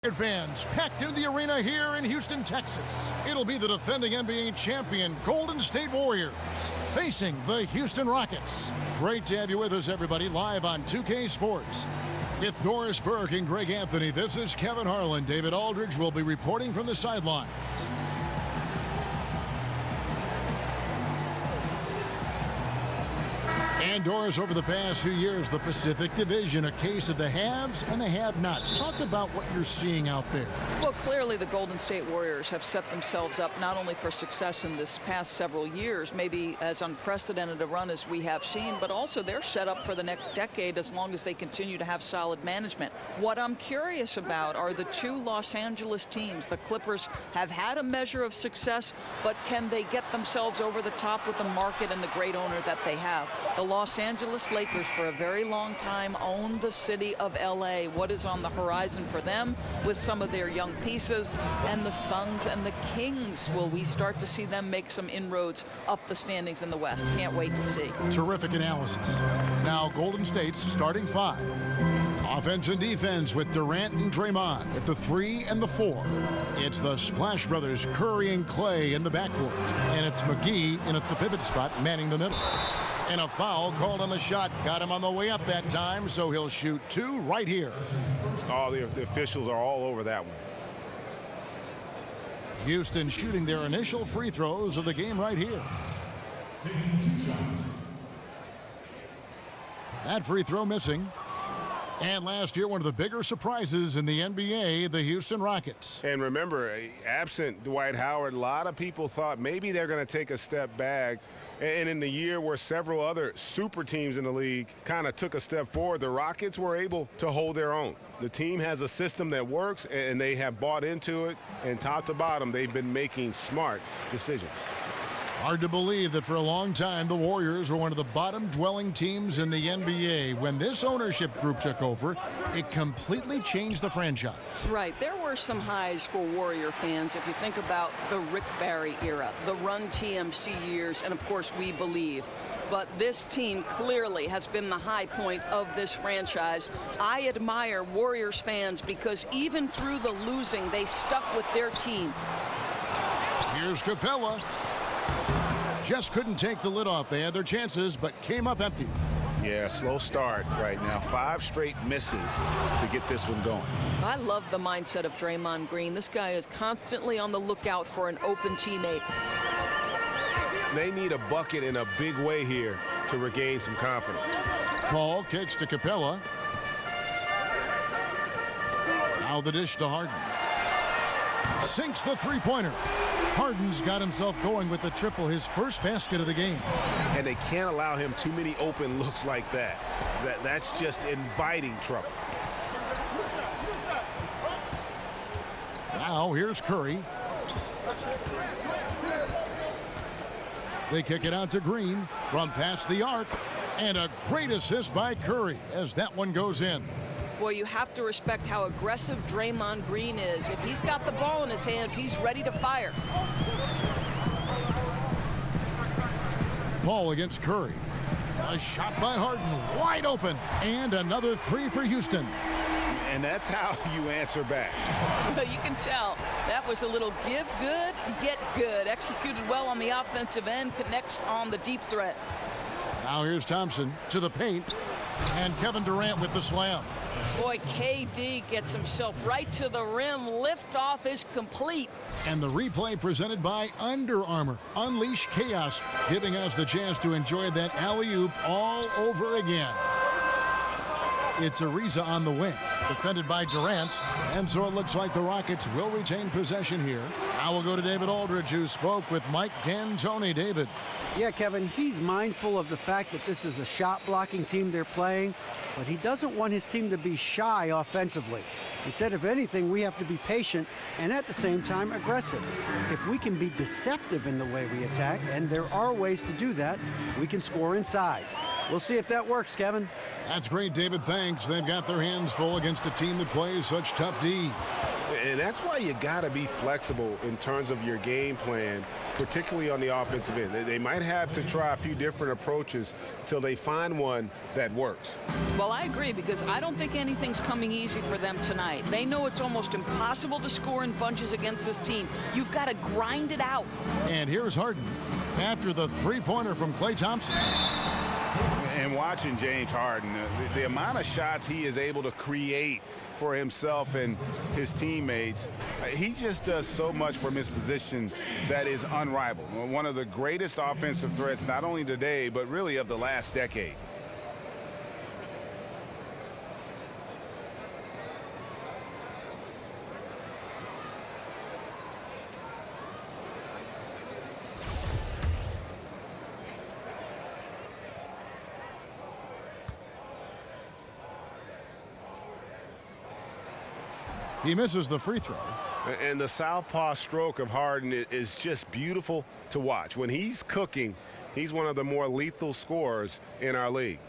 Fans packed in the arena here in Houston, Texas. It'll be the defending NBA champion Golden State Warriors facing the Houston Rockets. Great to have you with us, everybody, live on 2K Sports. With Doris Burke and Greg Anthony, this is Kevin Harlan. David Aldridge will be reporting from the sidelines. And Doris, over the past few years, the Pacific Division, a case of the haves and the have-nots. Talk about what you're seeing out there. Well, clearly the Golden State Warriors have set themselves up not only for success in this past several years, maybe as unprecedented a run as we have seen, but also they're set up for the next decade as long as they continue to have solid management. What I'm curious about are the two Los Angeles teams. The Clippers have had a measure of success, but can they get themselves over the top with the market and the great owner that they have? The Los Angeles Lakers for a very long time owned the city of LA. What is on the horizon for them with some of their young pieces? And the Suns and the Kings, will we start to see them make some inroads up the standings in the West? Can't wait to see. Terrific analysis. Now Golden State's starting five. Offense and defense with Durant and Draymond at the 3 and the 4. It's the Splash Brothers, Curry and Klay in the backcourt. And it's McGee in at the pivot spot, manning the middle. And a foul called on the shot. Got him on the way up that time, so he'll shoot two right here. Oh, the officials are all over that one. Houston shooting their initial free throws of the game right here. That free throw missing. And last year, one of the bigger surprises in the NBA, the Houston Rockets. And remember, absent Dwight Howard, a lot of people thought maybe they're going to take a step back. And in the year where several other super teams in the league kind of took a step forward, the Rockets were able to hold their own. The team has a system that works, and they have bought into it. And top to bottom, they've been making smart decisions. Hard to believe that for a long time the Warriors were one of the bottom-dwelling teams in the NBA. When this ownership group took over, it completely changed the franchise. Right. There were some highs for Warrior fans if you think about the Rick Barry era, the Run TMC years, and of course We Believe. But this team clearly has been the high point of this franchise. I admire Warriors fans because even through the losing, they stuck with their team. Here's Capella. Just couldn't take the lid off. They had their chances, but came up empty. Yeah, slow start right now. 5 straight misses to get this one going. I love the mindset of Draymond Green. This guy is constantly on the lookout for an open teammate. They need a bucket in a big way here to regain some confidence. Paul kicks to Capella. Now the dish to Harden. Sinks the three-pointer. Harden's got himself going with the triple, his first basket of the game. And they can't allow him too many open looks like that. That's just inviting trouble. Now here's Curry. They kick it out to Green from past the arc. And a great assist by Curry as that one goes in. Boy, you have to respect how aggressive Draymond Green is. If he's got the ball in his hands, he's ready to fire. Paul against Curry. A shot by Harden, wide open. And another three for Houston. And that's how you answer back. You can tell that was a little give good, get good. Executed well on the offensive end, connects on the deep threat. Now here's Thompson to the paint. And Kevin Durant with the slam. Boy, KD gets himself right to the rim. Liftoff is complete. And the replay presented by Under Armour. Unleash chaos, giving us the chance to enjoy that alley-oop all over again. It's Ariza on the wing, defended by Durant. And so it looks like the Rockets will retain possession here. Now we'll go to David Aldridge, who spoke with Mike D'Antoni. David. Yeah, Kevin, he's mindful of the fact that this is a shot-blocking team they're playing, but he doesn't want his team to be shy offensively. He said, if anything, we have to be patient and at the same time aggressive. If we can be deceptive in the way we attack, and there are ways to do that, we can score inside. We'll see if that works, Kevin. That's great, David. Thanks. They've got their hands full against a team that plays such tough D. And that's why you got to be flexible in terms of your game plan, particularly on the offensive end. They might have to try a few different approaches till they find one that works. Well, I agree, because I don't think anything's coming easy for them tonight. They know it's almost impossible to score in bunches against this team. You've got to grind it out. And here's Harden after the three-pointer from Klay Thompson. And watching James Harden, the amount of shots he is able to create for himself and his teammates, he just does so much from his position that is unrivaled. One of the greatest offensive threats, not only today, but really of the last decade. He misses the free throw. And the southpaw stroke of Harden is just beautiful to watch. When he's cooking, he's one of the more lethal scorers in our league.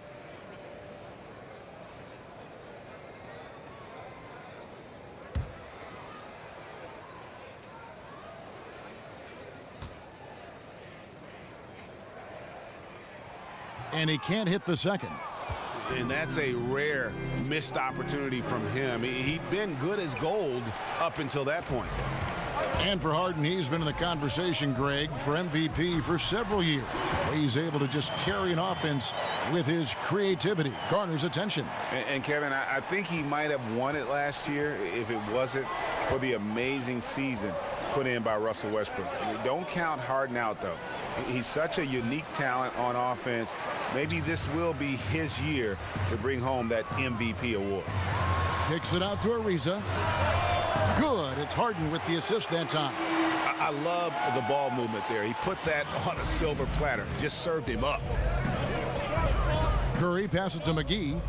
And he can't hit the second. And that's a rare missed opportunity from him. He'd been good as gold up until that point. And for Harden, he's been in the conversation, Greg, for MVP for several years. He's able to just carry an offense with his creativity, garners attention. And Kevin, I think he might have won it last year if it wasn't for the amazing season put in by Russell Westbrook. Don't count Harden out, though. He's such a unique talent on offense. Maybe this will be his year to bring home that MVP award. Kicks it out to Ariza. Good. It's Harden with the assist that time. I love the ball movement there. He put that on a silver platter. Just served him up. Curry passes to McGee.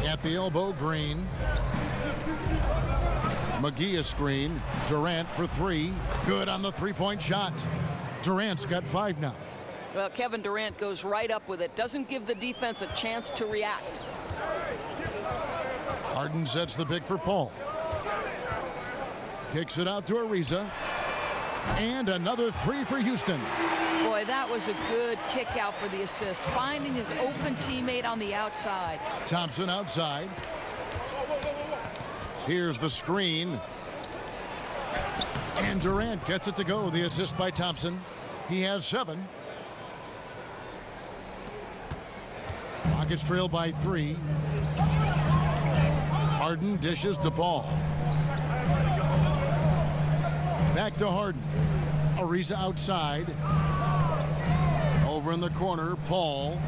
At the elbow, Green. McGee a screen. Durant for three. Good on the three-point shot. Durant's got 5 now. Well, Kevin Durant goes right up with it. Doesn't give the defense a chance to react. Harden sets the pick for Paul. Kicks it out to Ariza. And another three for Houston. Boy, that was a good kick out for the assist. Finding his open teammate on the outside. Thompson outside. Here's the screen. And Durant gets it to go. The assist by Thompson. He has 7. Rockets trail by 3. Harden dishes to Paul. Back to Harden. Ariza outside. Over in the corner, Paul.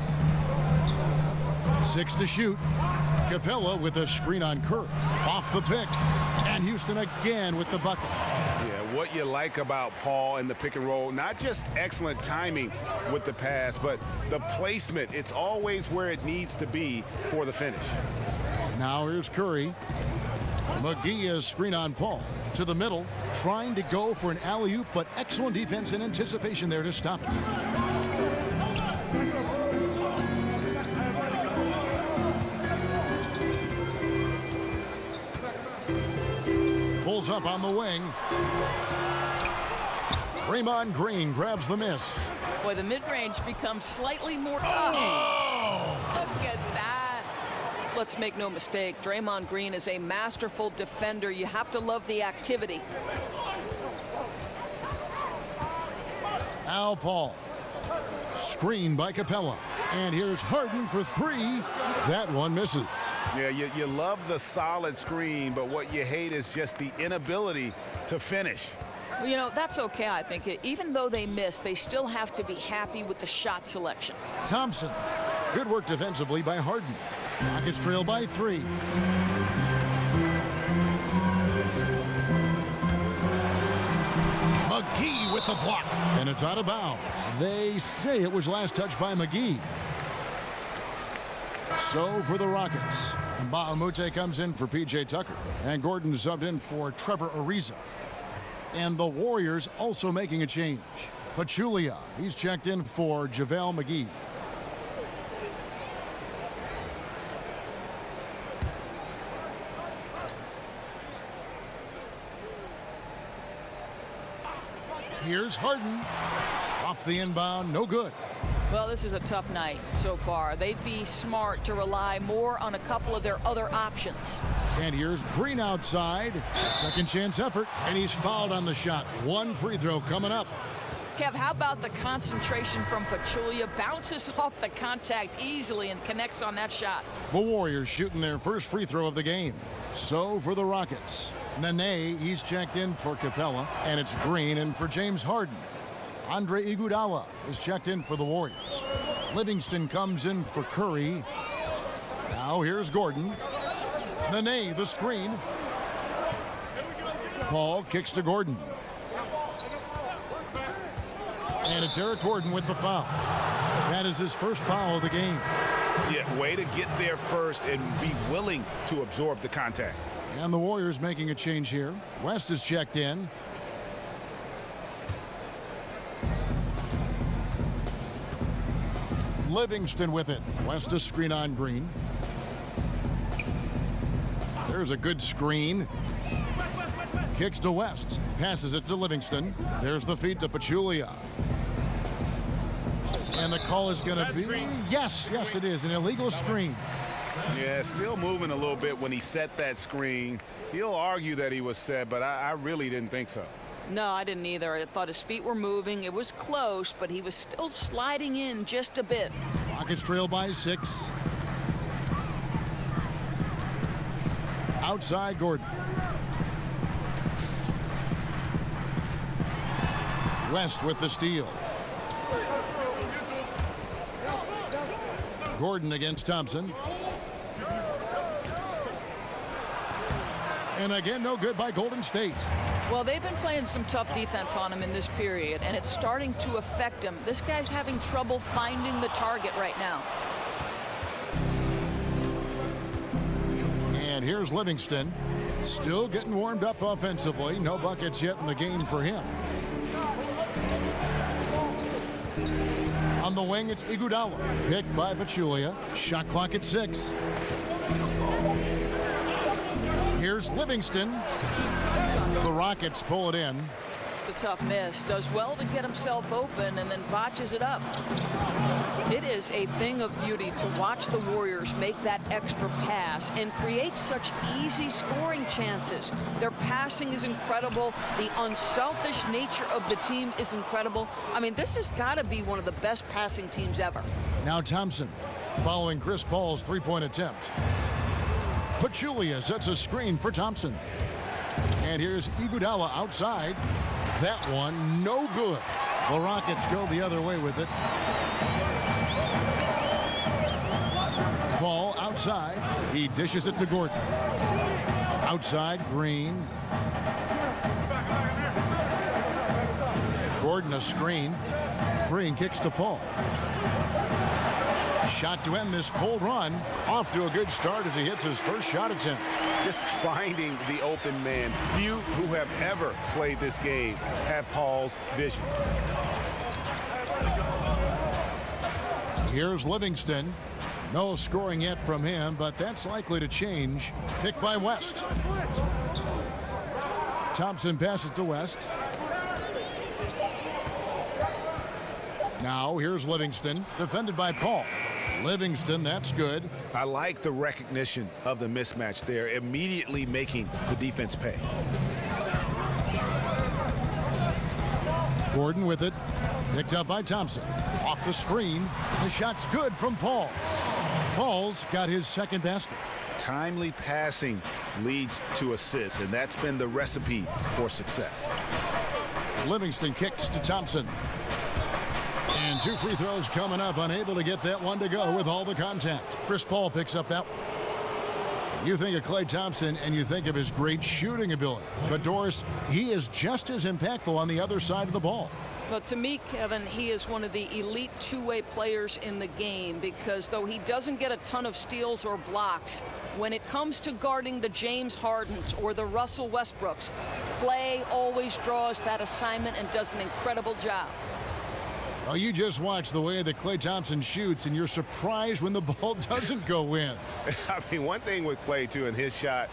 6 to shoot. Capella with a screen on Curry. Off the pick. And Houston again with the bucket. Yeah, what you like about Paul in the pick and roll, not just excellent timing with the pass, but the placement. It's always where it needs to be for the finish. Now here's Curry. McGee is screen on Paul. To the middle, trying to go for an alley-oop, but excellent defense and anticipation there to stop it. Pulls up on the wing. Draymond Green grabs the miss. Boy, the mid-range becomes slightly more... Oh! Look at that. Let's make no mistake, Draymond Green is a masterful defender. You have to love the activity. Al Paul. Screen by Capella. And here's Harden for 3. That one misses. Yeah, you love the solid screen, but what you hate is just the inability to finish. Well, you know, that's okay, I think. Even though they miss, they still have to be happy with the shot selection. Thompson. Good work defensively by Harden. Rockets trail by 3. McGee with the block. And it's out of bounds. They say it was last touched by McGee. So for the Rockets, Bahamute comes in for P.J. Tucker. And Gordon subbed in for Trevor Ariza. And the Warriors also making a change. Pachulia, he's checked in for JaVale McGee. Here's Harden. Off the inbound, no good. Well, this is a tough night so far. They'd be smart to rely more on a couple of their other options. And here's Green outside. Second chance effort, and he's fouled on the shot. One free throw coming up. Kev, how about the concentration from Pachulia? Bounces off the contact easily and connects on that shot. The Warriors shooting their first free throw of the game. So for the Rockets, Nene, he's checked in for Capella, and it's Green in for James Harden. Andre Iguodala is checked in for the Warriors. Livingston comes in for Curry. Now here's Gordon. Nene, the screen. Paul kicks to Gordon. And it's Eric Gordon with the foul. That is his first foul of the game. Yeah, way to get there first and be willing to absorb the contact. And the Warriors making a change here. West is checked in. Livingston with it. West is screen on Green. There's a good screen. Kicks to West. Passes it to Livingston. There's the feed to Pachulia. And the call is going to be, yes, it is, an illegal screen. Yeah, still moving a little bit when he set that screen. He'll argue that he was set, but I really didn't think so. No, I didn't either. I thought his feet were moving. It was close, but he was still sliding in just a bit. Rockets trail by 6. Outside Gordon. West with the steal. Gordon against Thompson. And again, no good by Golden State. Well, they've been playing some tough defense on him in this period, and it's starting to affect him. This guy's having trouble finding the target right now. And here's Livingston. Still getting warmed up offensively. No buckets yet in the game for him. On the wing, it's Iguodala. Picked by Pachulia. Shot clock at 6. Here's Livingston. The Rockets pull it in. The tough miss. Does well to get himself open and then botches it up. It is a thing of beauty to watch the Warriors make that extra pass and create such easy scoring chances. Their passing is incredible. The unselfish nature of the team is incredible. I mean, this has got to be one of the best passing teams ever. Now Thompson following Chris Paul's three-point attempt. Pachulia sets a screen for Thompson. And here's Iguodala outside. That one, no good. The Rockets go the other way with it. Paul outside. He dishes it to Gordon. Outside, Green. Gordon a screen. Green kicks to Paul. Shot to end this cold run. Off to a good start as he hits his first shot attempt. Just finding the open man. Few who have ever played this game have Paul's vision. Here's Livingston. No scoring yet from him, but that's likely to change. Picked by West. Thompson passes to West. Now here's Livingston, defended by Paul. Livingston, that's good. I like the recognition of the mismatch there, immediately making the defense pay. Gordon with it, picked up by Thompson. Off the screen, the shot's good from Paul. Paul's got his second basket. Timely passing leads to assists, and that's been the recipe for success. Livingston kicks to Thompson. And 2 free throws coming up, unable to get that one to go with all the contact. Chris Paul picks up that one. You think of Klay Thompson and you think of his great shooting ability. But Doris, he is just as impactful on the other side of the ball. Well, to me, Kevin, he is one of the elite two-way players in the game because though he doesn't get a ton of steals or blocks, when it comes to guarding the James Hardens or the Russell Westbrooks, Klay always draws that assignment and does an incredible job. Well, you just watch the way that Klay Thompson shoots, and you're surprised when the ball doesn't go in. I mean, one thing with Klay, too, in his shot,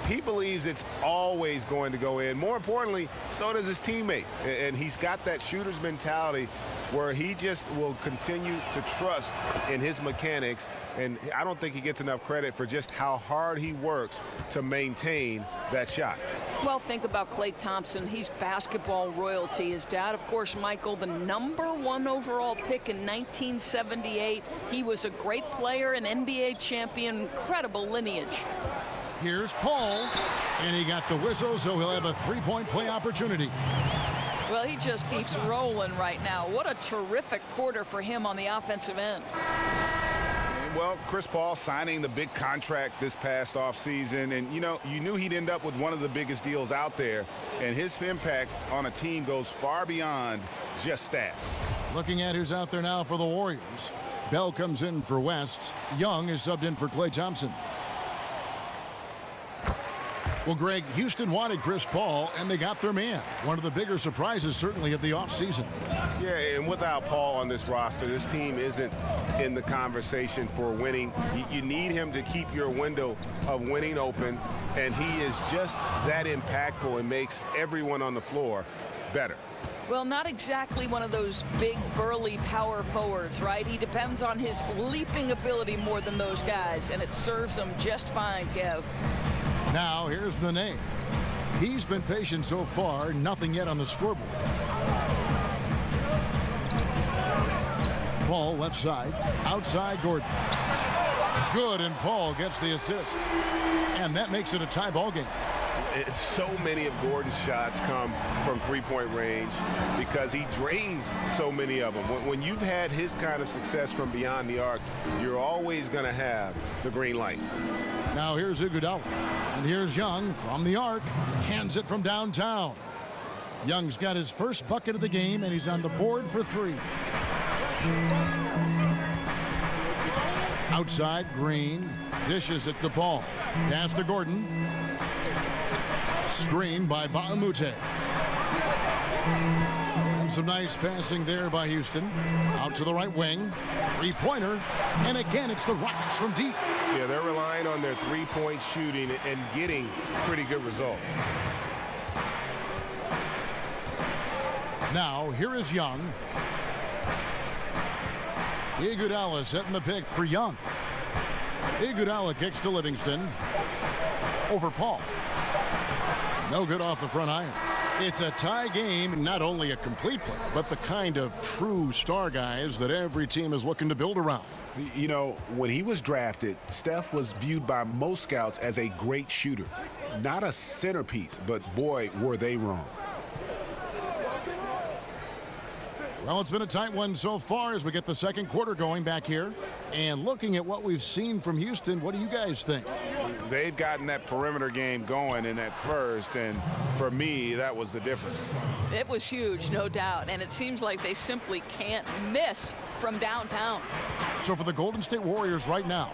he believes it's always going to go in. More importantly, so does his teammates. And he's got that shooter's mentality where he just will continue to trust in his mechanics. And I don't think he gets enough credit for just how hard he works to maintain that shot. Well, think about Klay Thompson. He's basketball royalty. His dad, of course, Michael, the #1 overall pick in 1978. He was a great player, an NBA champion, incredible lineage. Here's Paul, and he got the whistle, so he'll have a three-point play opportunity. Well, he just keeps rolling right now. What a terrific quarter for him on the offensive end. Well, Chris Paul signing the big contract this past offseason, and you knew he'd end up with one of the biggest deals out there, and his impact on a team goes far beyond just stats. Looking at who's out there now for the Warriors. Bell comes in for West. Young is subbed in for Klay Thompson. Well, Greg, Houston wanted Chris Paul, and they got their man. One of the bigger surprises, certainly, of the offseason. Yeah, and without Paul on this roster, this team isn't in the conversation for winning. You need him to keep your window of winning open, and he is just that impactful and makes everyone on the floor better. Well, not exactly one of those big, burly power forwards, right? He depends on his leaping ability more than those guys, and it serves him just fine, Kev. Now, here's Nene. He's been patient so far, nothing yet on the scoreboard. Paul left side, outside Gordon. Good, and Paul gets the assist. And that makes it a tie ball game. So many of Gordon's shots come from three-point range because he drains so many of them. When you've had his kind of success from beyond the arc, you're always going to have the green light. Now here's Iguodala. And here's Young from the arc. Cans it from downtown. Young's got his first bucket of the game, and he's on the board for three. Outside, Green. Dishes it to Paul. Pass to Gordon. Screen by Baamute. And some nice passing there by Houston. Out to the right wing. Three-pointer. And again, it's the Rockets from deep. Yeah, they're relying on their three-point shooting and getting pretty good results. Now, here is Young. Iguodala setting the pick for Young. Iguodala kicks to Livingston. Over Paul. No good off the front iron. It's a tie game, not only a complete play, but the kind of true star guys that every team is looking to build around. You know, when he was drafted, Steph was viewed by most scouts as a great shooter. Not a centerpiece, but boy, were they wrong. Well, it's been a tight one so far as we get the second quarter going back here. And looking at what we've seen from Houston, what do you guys think? They've gotten that perimeter game going in that first, and for me, that was the difference. It was huge, no doubt, and it seems like they simply can't miss from downtown. So for the Golden State Warriors right now,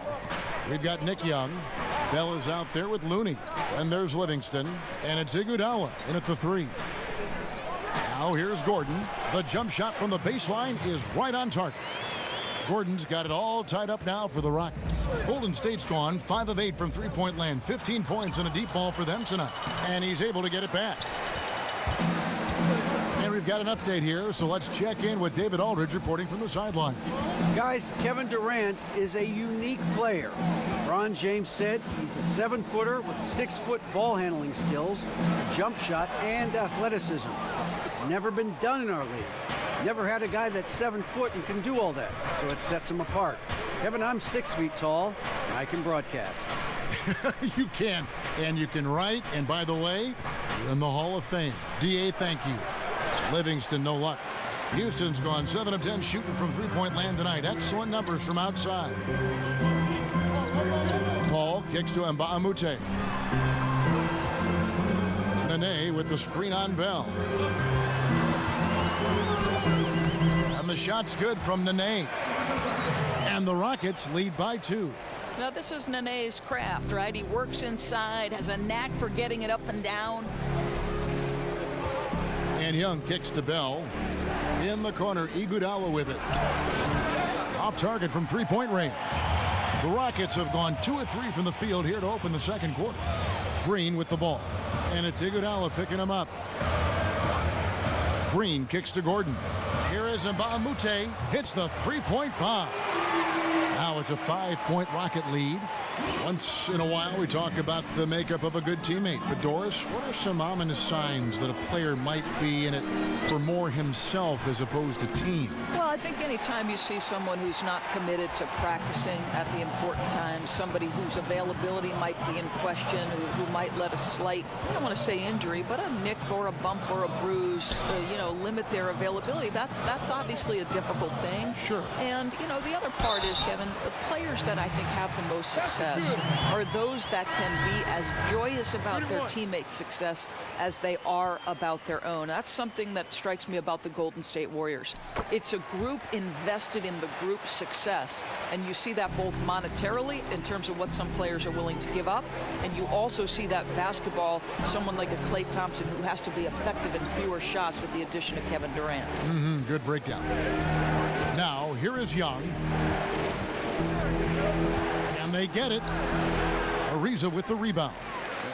we've got Nick Young. Bell is out there with Looney. And there's Livingston, and it's Iguodala in at the three. Now here's Gordon. The jump shot from the baseline is right on target. Gordon's got it all tied up now for the Rockets. Golden State's gone 5 of 8 from three-point land. 15 points and a deep ball for them tonight. And he's able to get it back. And we've got an update here, so let's check in with David Aldridge reporting from the sideline. Guys, Kevin Durant is a unique player. LeBron James said he's a 7-footer with 6-foot ball handling skills, jump shot, and athleticism. It's never been done in our league. Never had a guy that's 7 foot and can do all that, so it sets him apart. Kevin, I'm 6 feet tall, and I can broadcast. You can, and you can write, and by the way, you're in the Hall of Fame. DA, thank you. Livingston, no luck. Houston's gone 7 of 10 shooting from three-point land tonight. Excellent numbers from outside. Paul kicks to Mbaamute. Nene with the screen on Bell. And the shot's good from Nene. And the Rockets lead by 2. Now, this is Nene's craft, right? He works inside, has a knack for getting it up and down. And Young kicks to Bell. In the corner, Iguodala with it. Off target from three-point range. The Rockets have gone 2 of 3 from the field here to open the second quarter. Green with the ball. And it's Iguodala picking him up. Green kicks to Gordon. Here is Mbamute. Hits the three-point bomb. Now it's a 5-point Rocket lead. Once in a while we talk about the makeup of a good teammate. But Doris, what are some ominous signs that a player might be in it for more himself as opposed to team? Well, I think anytime you see someone who's not committed to practicing at the important times, somebody whose availability might be in question, who might let a slight, I don't want to say injury, but a nick or a bump or a bruise, limit their availability, that's obviously a difficult thing. Sure. And, the other part is, Kevin, the players that I think have the most success are those that can be as joyous about their teammates' success as they are about their own. That's something that strikes me about the Golden State Warriors. It's a group invested in the group's success, and you see that both monetarily in terms of what some players are willing to give up, and you also see that basketball, someone like a Klay Thompson who has to be effective in fewer shots with the addition of Kevin Durant. Good breakdown. Now, here is Young. And they get it. Ariza with the rebound.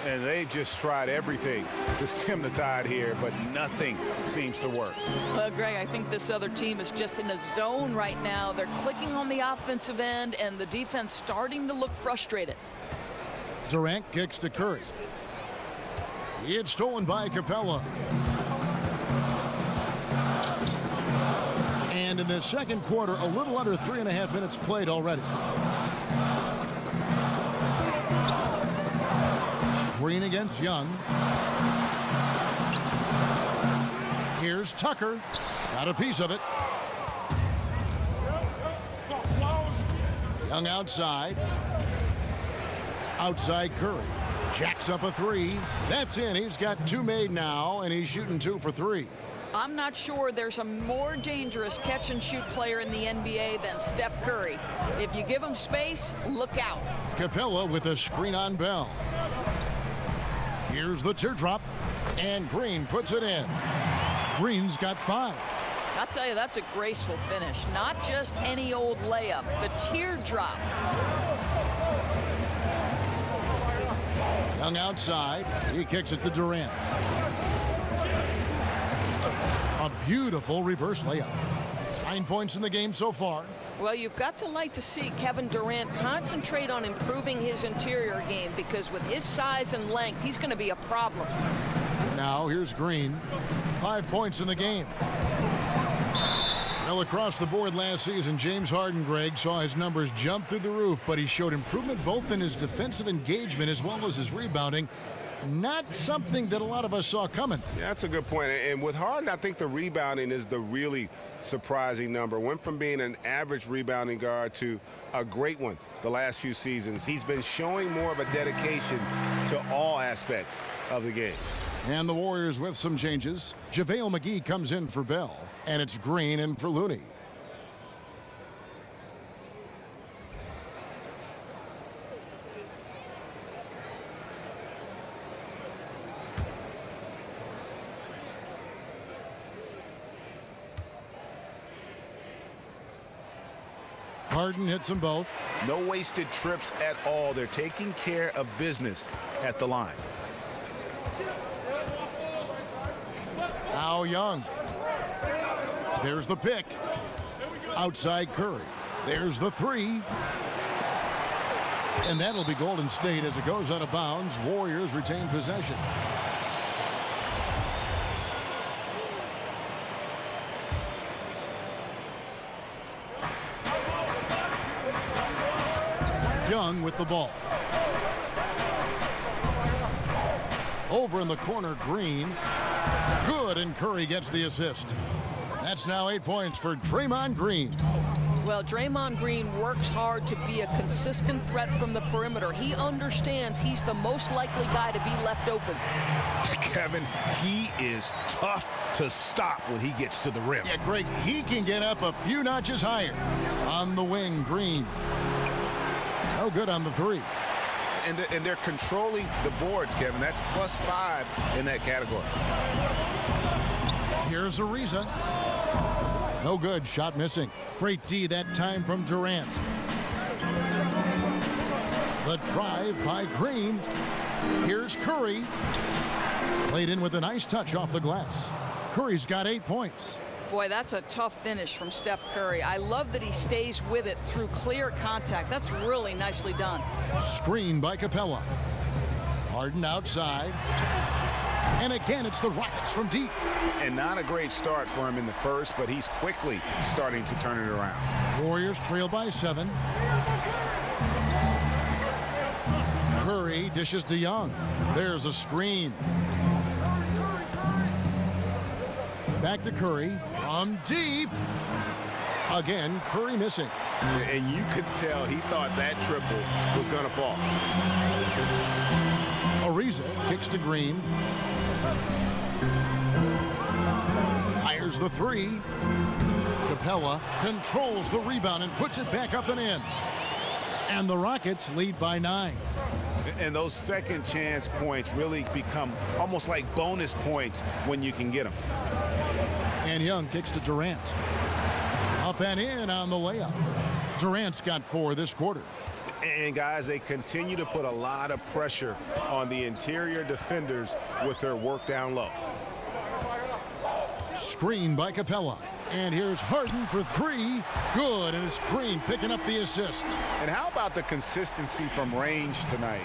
And they just tried everything to stem the tide here, but nothing seems to work. Well, Greg, I think this other team is just in a zone right now. They're clicking on the offensive end, and the defense starting to look frustrated. Durant kicks to Curry. It's stolen by Capella. And in the second quarter, a little under 3.5 minutes played already. Green against Young. Here's Tucker. Got a piece of it. Young outside. Outside Curry. Jacks up a three. That's in. He's got two made now, and he's shooting 2 for 3. I'm not sure there's a more dangerous catch-and-shoot player in the NBA than Steph Curry. If you give him space, look out. Capella with a screen on Bell. Here's the teardrop, and Green puts it in. Green's got 5. I'll tell you, that's a graceful finish. Not just any old layup, the teardrop. Young outside. He kicks it to Durant. A beautiful reverse layup. 9 points in the game so far. Well, you've got to like to see Kevin Durant concentrate on improving his interior game, because with his size and length, he's going to be a problem. Now here's Green. 5 points in the game. Well, across the board last season, James Harden, Greg, saw his numbers jump through the roof, but he showed improvement both in his defensive engagement as well as his rebounding. Not something that a lot of us saw coming. Yeah, that's a good point. And with Harden, I think the rebounding is the really surprising number. Went from being an average rebounding guard to a great one the last few seasons. He's been showing more of a dedication to all aspects of the game. And the Warriors with some changes. JaVale McGee comes in for Bell, and it's Green in for Looney. Harden hits them both. No wasted trips at all. They're taking care of business at the line. Now Young. There's the pick. Outside Curry. There's the three. And that'll be Golden State as it goes out of bounds. Warriors retain possession. Young with the ball. Over in the corner, Green. Good, and Curry gets the assist. That's now 8 points for Draymond Green. Well, Draymond Green works hard to be a consistent threat from the perimeter. He understands he's the most likely guy to be left open. Kevin, he is tough to stop when he gets to the rim. Yeah, Greg, he can get up a few notches higher. On the wing, Green. No good on the three. And they're controlling the boards, Kevin. That's +5 in that category. Here's Ariza. No good. Shot missing. Great D that time from Durant. The drive by Green. Here's Curry. Played in with a nice touch off the glass. Curry's got 8 points. Boy, that's a tough finish from Steph Curry. I love that he stays with it through clear contact. That's really nicely done. Screen by Capella. Harden outside. And again, it's the Rockets from deep. And not a great start for him in the first, but he's quickly starting to turn it around. Warriors trail by 7. Curry dishes to Young. There's a screen. Back to Curry. From deep. Again, Curry missing. And you could tell he thought that triple was going to fall. Ariza kicks to Green. Fires the 3. Capella controls the rebound and puts it back up and in. And the Rockets lead by 9. And those second chance points really become almost like bonus points when you can get them. And Young kicks to Durant. Up and in on the layup. Durant's got 4 this quarter. And guys, they continue to put a lot of pressure on the interior defenders with their work down low. Screen by Capella. And here's Harden for 3. Good, and it's Green picking up the assist. And how about the consistency from range tonight?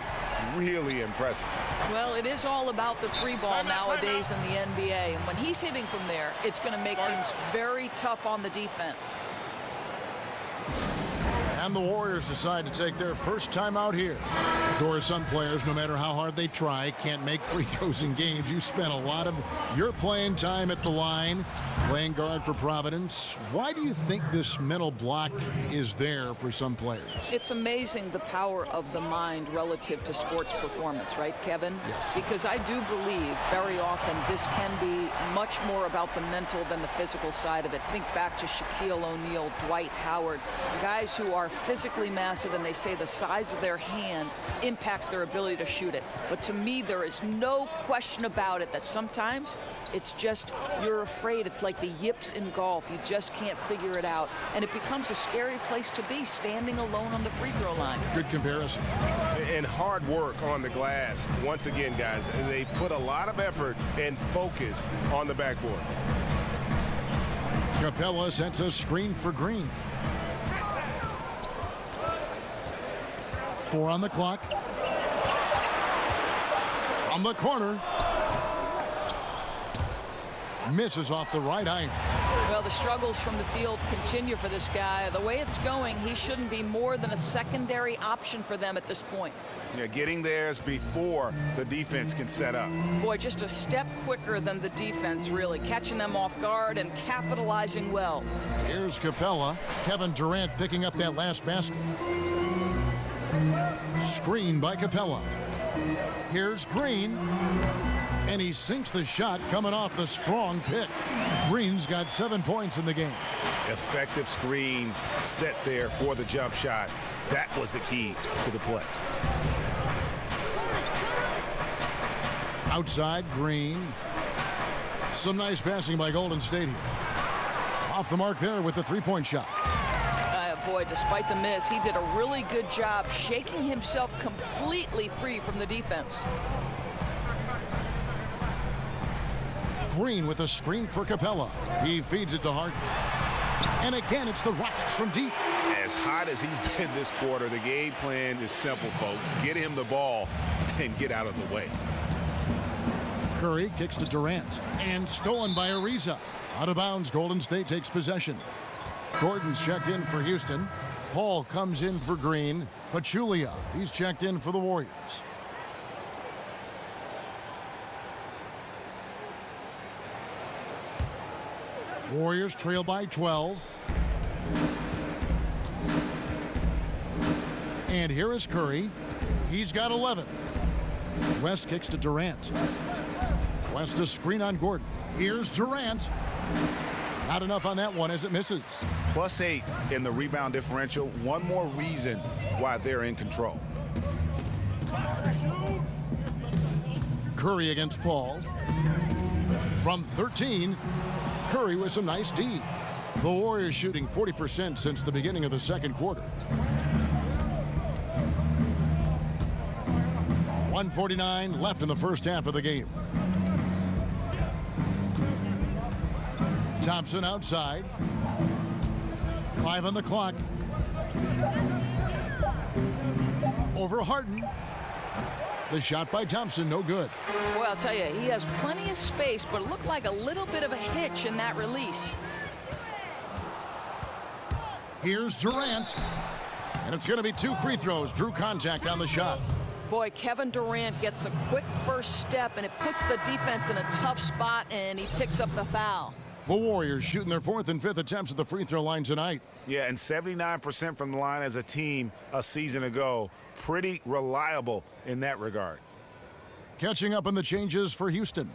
Really impressive. Well, it is all about the 3-ball nowadays in the NBA. And when he's hitting from there, it's going to make things very tough on the defense. And the Warriors decide to take their first time out here. Of course, some players, no matter how hard they try, can't make free throws in games. You spent a lot of your playing time at the line, playing guard for Providence. Why do you think this mental block is there for some players? It's amazing the power of the mind relative to sports performance, right, Kevin? Yes. Because I do believe very often this can be much more about the mental than the physical side of it. Think back to Shaquille O'Neal, Dwight Howard, guys who are physically massive, and they say the size of their hand impacts their ability to shoot it. But to me, there is no question about it that sometimes it's just you're afraid. It's like the yips in golf. You just can't figure it out. And it becomes a scary place to be, standing alone on the free throw line. Good comparison. And hard work on the glass. Once again, guys, they put a lot of effort and focus on the backboard. Capella sets a screen for Green. 4 on the clock. From the corner. Misses off the right eye. Well, the struggles from the field continue for this guy. The way it's going, he shouldn't be more than a secondary option for them at this point. Yeah, getting theirs before the defense can set up. Boy, just a step quicker than the defense, really. Catching them off guard and capitalizing well. Here's Capella. Kevin Durant picking up that last basket. Screen by Capella. Here's Green. And he sinks the shot coming off the strong pick. Green's got 7 points in the game. Effective screen set there for the jump shot. That was the key to the play. Outside, Green. Some nice passing by Golden State here. Off the mark there with the 3-point shot. Boy, despite the miss, he did a really good job shaking himself completely free from the defense. Green with a screen for Capella. He feeds it to Harden. And again, it's the Rockets from deep. As hot as he's been this quarter, the game plan is simple, folks. Get him the ball and get out of the way. Curry kicks to Durant. And stolen by Ariza. Out of bounds, Golden State takes possession. Gordon's checked in for Houston. Paul comes in for Green. Pachulia, he's checked in for the Warriors. Warriors trail by 12. And here is Curry. He's got 11. West kicks to Durant. West a screen on Gordon. Here's Durant. Not enough on that one as it misses. +8 in the rebound differential. One more reason why they're in control. Curry against Paul. From 13, Curry with some nice D. The Warriors shooting 40% since the beginning of the second quarter. 1:49 left in the first half of the game. Thompson outside. 5 on the clock. Over Harden. The shot by Thompson, no good. Well, I'll tell you, he has plenty of space, but it looked like a little bit of a hitch in that release. Here's Durant. And it's going to be 2 free throws. Drew contact on the shot. Boy, Kevin Durant gets a quick first step, and it puts the defense in a tough spot, and he picks up the foul. The Warriors shooting their 4th and 5th attempts at the free throw line tonight. Yeah, and 79% from the line as a team a season ago. Pretty reliable in that regard. Catching up on the changes for Houston.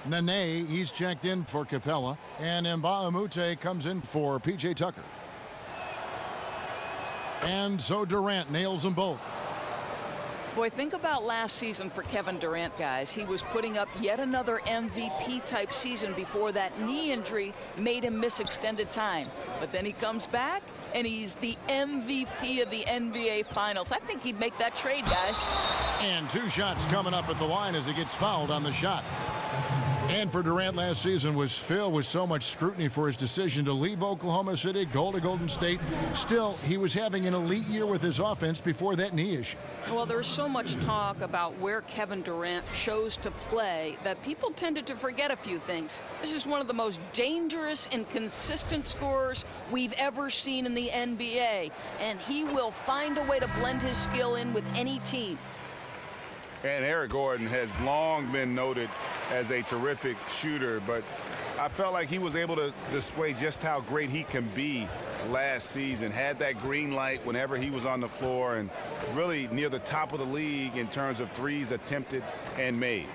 Nene, he's checked in for Capella, and Mbamute comes in for P.J. Tucker. And so Durant nails them both. Boy, think about last season for Kevin Durant, guys. He was putting up yet another MVP-type season before that knee injury made him miss extended time. But then he comes back, and he's the MVP of the NBA Finals. I think he'd make that trade, guys. And 2 shots coming up at the line as he gets fouled on the shot. And for Durant last season was filled with so much scrutiny for his decision to leave Oklahoma City, go to Golden State. Still, he was having an elite year with his offense before that knee issue. Well, there's so much talk about where Kevin Durant chose to play that people tended to forget a few things. This is one of the most dangerous and consistent scorers we've ever seen in the NBA, and he will find a way to blend his skill in with any team. And Eric Gordon has long been noted as a terrific shooter, but I felt like he was able to display just how great he can be last season. Had that green light whenever he was on the floor, and really near the top of the league in terms of threes attempted and made.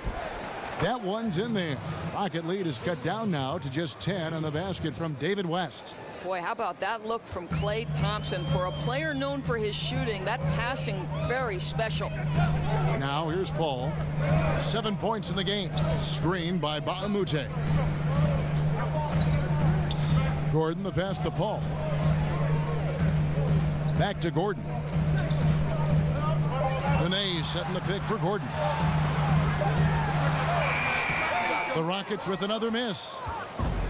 That one's in there. Rocket lead is cut down now to just 10 on the basket from David West. Boy, how about that look from Klay Thompson? For a player known for his shooting, that passing very special. Now here's Paul. 7 points in the game. Screen by Mbamute. Gordon the pass to Paul. Back to Gordon. Nene setting the pick for Gordon. The Rockets with another miss.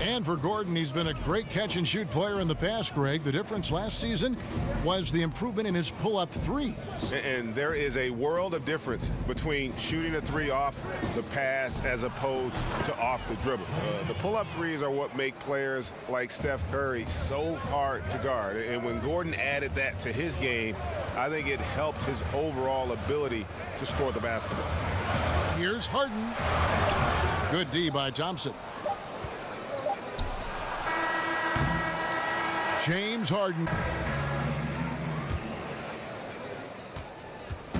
And for Gordon, he's been a great catch-and-shoot player in the past, Greg. The difference last season was the improvement in his pull-up threes. And there is a world of difference between shooting a three off the pass as opposed to off the dribble. The pull-up threes are what make players like Steph Curry so hard to guard. And when Gordon added that to his game, I think it helped his overall ability to score the basketball. Here's Harden. Good D by Thompson. James Harden.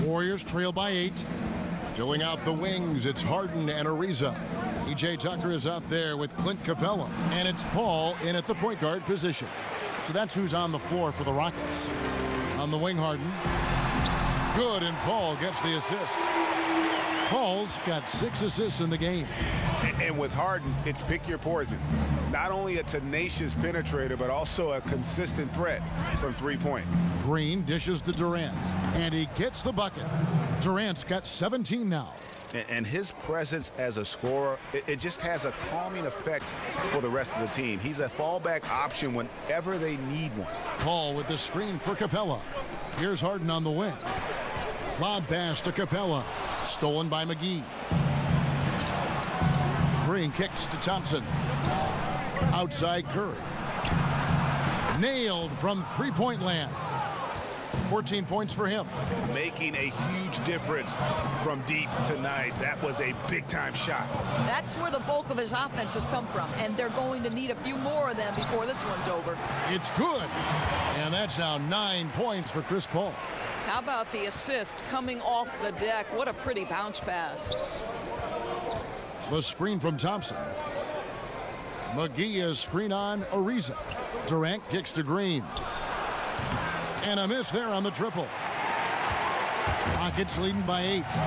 Warriors trail by 8. Filling out the wings, it's Harden and Ariza. P.J. Tucker is out there with Clint Capella. And it's Paul in at the point guard position. So that's who's on the floor for the Rockets. On the wing, Harden. Good, and Paul gets the assist. Paul's got 6 assists in the game. And with Harden, it's pick your poison. Not only a tenacious penetrator, but also a consistent threat from three-point. Green dishes to Durant, and he gets the bucket. Durant's got 17 now. And his presence as a scorer, it just has a calming effect for the rest of the team. He's a fallback option whenever they need one. Paul with the screen for Capella. Here's Harden on the wing. Lob pass to Capella. Stolen by McGee. Green kicks to Thompson. Outside Curry. Nailed from three-point land. 14 points for him. Making a huge difference from deep tonight. That was a big-time shot. That's where the bulk of his offense has come from, and they're going to need a few more of them before this one's over. It's good. And that's now 9 points for Chris Paul. How about the assist coming off the deck? What a pretty bounce pass. The screen from Thompson. McGee is screen on Ariza. Durant kicks to Green. And a miss there on the triple. Rockets leading by 8.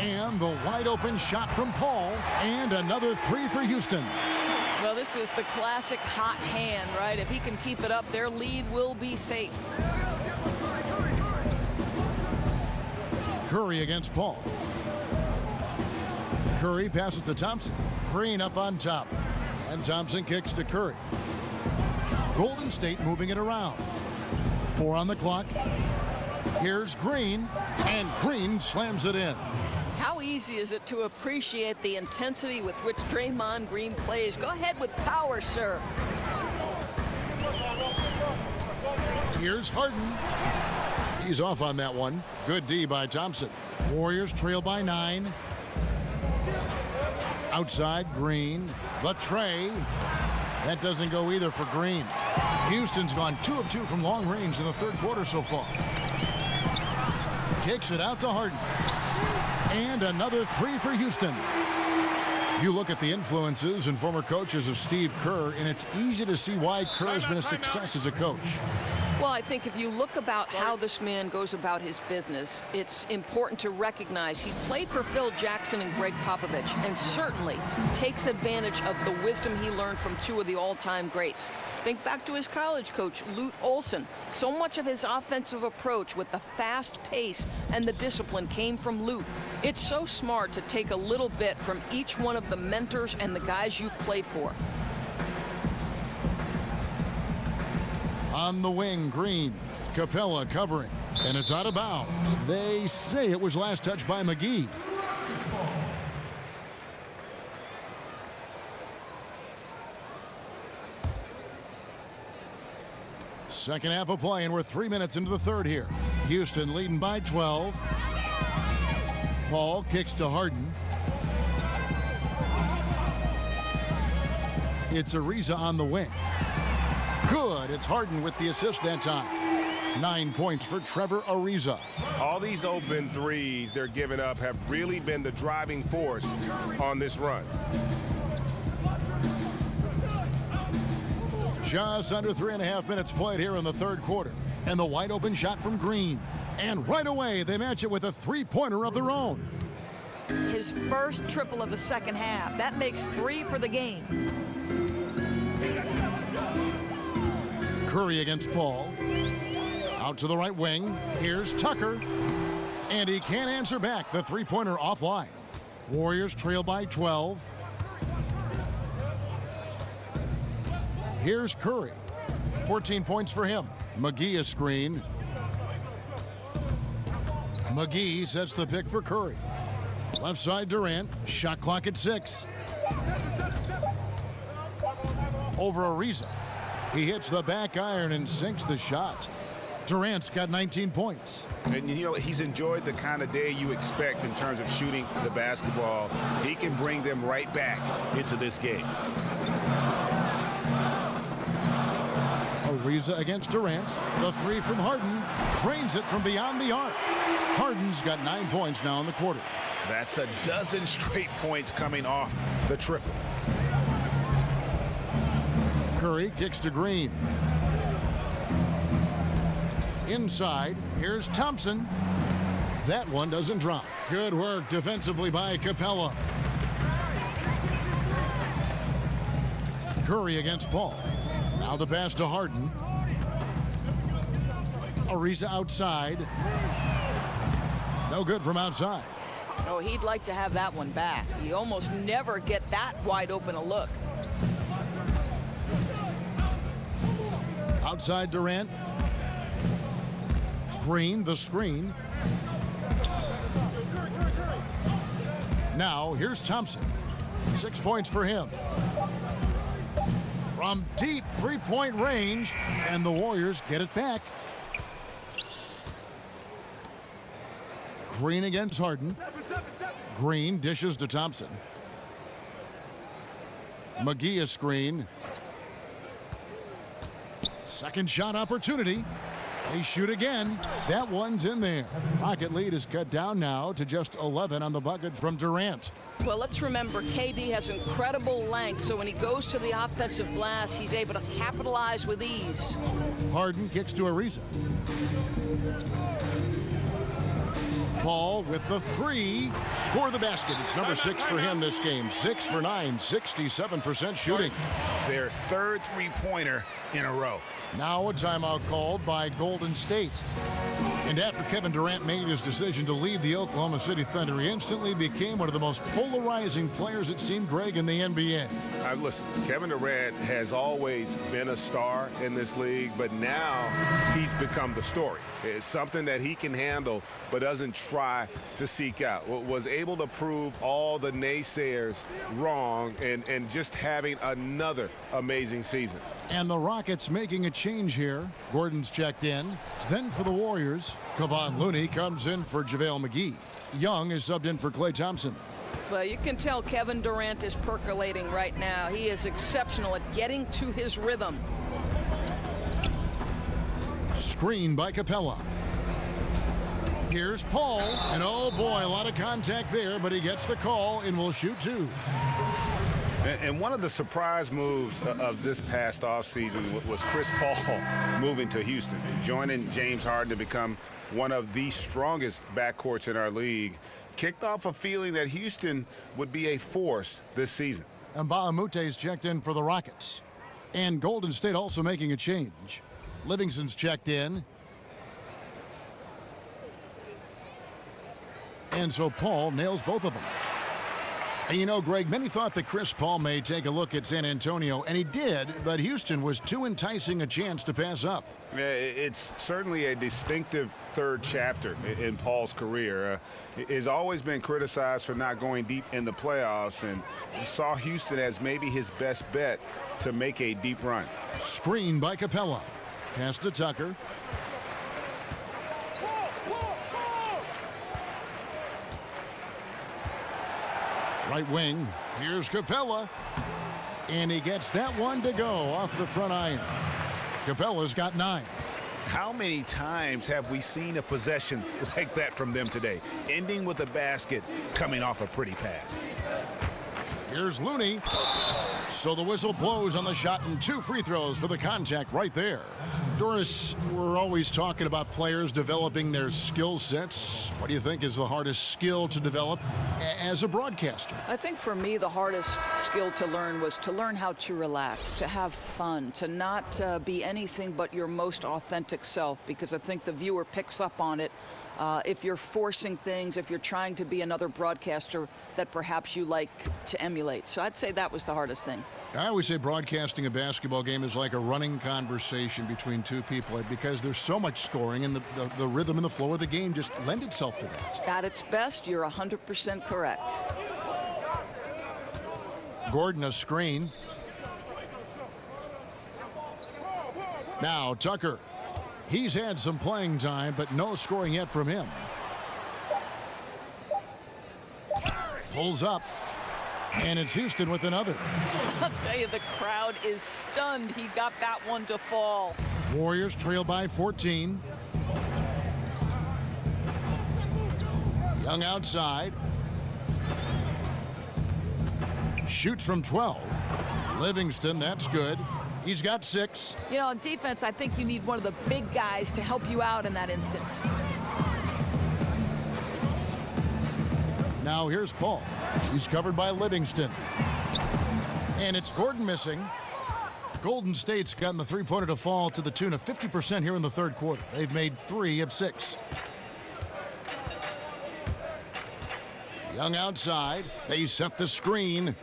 And the wide open shot from Paul. And another 3 for Houston. Well, this is the classic hot hand, right? If he can keep it up, their lead will be safe. Curry against Paul. Curry passes to Thompson. Green up on top. And Thompson kicks to Curry. Golden State moving it around. 4 on the clock. Here's Green, and Green slams it in. How easy is it to appreciate the intensity with which Draymond Green plays? Go ahead with power, sir. Here's Harden. He's off on that one. Good D by Thompson. Warriors trail by 9. Outside, Green. The tray. That doesn't go either for Green. Houston's gone 2 of 2 from long range in the third quarter so far. Kicks it out to Harden. And another 3 for Houston. You look at the influences and former coaches of Steve Kerr, and it's easy to see why Kerr has been a success as a coach. Well, I think if you look about how this man goes about his business, it's important to recognize he played for Phil Jackson and Greg Popovich, and certainly takes advantage of the wisdom he learned from 2 of the all-time greats. Think back to his college coach, Lute Olson. So much of his offensive approach with the fast pace and the discipline came from Lute. It's so smart to take a little bit from each one of the mentors and the guys you've played for. On the wing, Green. Capella covering. And it's out of bounds. They say it was last touched by McGee. Second half of play, and we're 3 minutes into the third here. Houston leading by 12. Paul kicks to Harden. It's Ariza on the wing. Good. It's Harden with the assist that time. 9 points for Trevor Ariza. All these open threes they're giving up have really been the driving force on this run. Just under 3.5 minutes played here in the third quarter. And the wide open shot from Green. And right away, they match it with a three-pointer of their own. His first triple of the second half. That makes 3 for the game. Curry against Paul. Out to the right wing. Here's Tucker. And he can't answer back. The three-pointer offline. Warriors trail by 12. Here's Curry. 14 points for him. McGee a screen. McGee sets the pick for Curry. Left side Durant. Shot clock at 6. Over Ariza. He hits the back iron and sinks the shot. Durant's got 19 points. And you know, he's enjoyed the kind of day you expect in terms of shooting the basketball. He can bring them right back into this game. Ariza against Durant. The 3 from Harden. Drains it from beyond the arc. Harden's got 9 points now in the quarter. That's a dozen straight points coming off the triple. Curry kicks to Green. Inside, here's Thompson. That one doesn't drop. Good work defensively by Capella. Curry against Paul. Now the pass to Harden. Ariza outside. No good from outside. Oh, he'd like to have that one back. You almost never get that wide open a look. Outside Durant. Green, the screen. Now, here's Thompson. 6 points for him. From deep three-point range, and the Warriors get it back. Green against Harden. Green dishes to Thompson. McGee a screen. Second shot opportunity. They shoot again. That one's in there. Pocket lead is cut down now to just 11 on the bucket from Durant. Well, let's remember, KD has incredible length, so when he goes to the offensive glass, he's able to capitalize with ease. Harden kicks to Ariza. Paul with the 3. Score the basket. It's number 6 for him this game. 6 for 9, 67% shooting. Their third three-pointer in a row. Now a timeout called by Golden State. And after Kevin Durant made his decision to leave the Oklahoma City Thunder, he instantly became one of the most polarizing players, it seemed, Greg, in the NBA. Listen, Kevin Durant has always been a star in this league, but now he's become the story. It's something that he can handle but doesn't try to seek out. Was able to prove all the naysayers wrong and just having another amazing season. And the Rockets making a change here. Gordon's checked in. Then for the Warriors, Kevon Looney comes in for JaVale McGee. Young is subbed in for Klay Thompson. Well, you can tell Kevin Durant is percolating right now. He is exceptional at getting to his rhythm. Screen by Capella. Here's Paul, and oh boy, a lot of contact there, but he gets the call and will shoot two. And one of the surprise moves of this past offseason was Chris Paul moving to Houston, joining James Harden to become one of the strongest backcourts in our league. Kicked off a feeling that Houston would be a force this season. And Baamute's checked in for the Rockets. And Golden State also making a change. Livingston's checked in. And so Paul nails both of them. And you know, Greg, many thought that Chris Paul may take a look at San Antonio, and he did, but Houston was too enticing a chance to pass up. It's certainly a distinctive third chapter in Paul's career. He's always been criticized for not going deep in the playoffs, and you saw Houston as maybe his best bet to make a deep run. Screen by Capella. Pass to Tucker. Right wing. Here's Capella. And he gets that one to go off the front iron. Capella's got 9. How many times have we seen a possession like that from them today, ending with a basket coming off a pretty pass? Here's Looney. So the whistle blows on the shot, and 2 free throws for the contact right there. Doris, we're always talking about players developing their skill sets. What do you think is the hardest skill to develop as a broadcaster? I think for me, the hardest skill to learn was to learn how to relax, to have fun, to not be anything but your most authentic self, because I think the viewer picks up on it. If you're forcing things, if you're trying to be another broadcaster that perhaps you like to emulate. So I'd say that was the hardest thing. I always say broadcasting a basketball game is like a running conversation between 2 people because there's so much scoring, and the rhythm and the flow of the game just lend itself to that. At its best, you're 100% correct. Gordon a screen. Now Tucker. He's had some playing time, but no scoring yet from him. Pulls up. And it's Houston with another. I'll tell you, the crowd is stunned. He got that one to fall. Warriors trail by 14. Young outside. Shoots from 12. Livingston, that's good. He's got 6. You know, on defense, I think you need one of the big guys to help you out in that instance. Now here's Paul. He's covered by Livingston. And it's Gordon missing. Golden State's gotten the three-pointer to fall to the tune of 50% here in the third quarter. They've made 3 of 6. Young outside. They set the screen.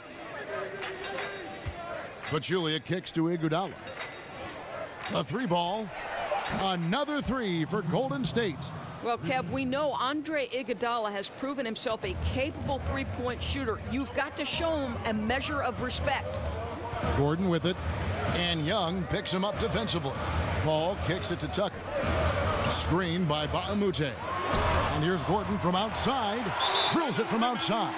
Pachulia kicks to Iguodala. A 3-ball. Another 3 for Golden State. Well, Kev, we know Andre Iguodala has proven himself a capable three-point shooter. You've got to show him a measure of respect. Gordon with it. And Young picks him up defensively. Paul kicks it to Tucker. Screen by Baamute. And here's Gordon from outside. Drills it from outside.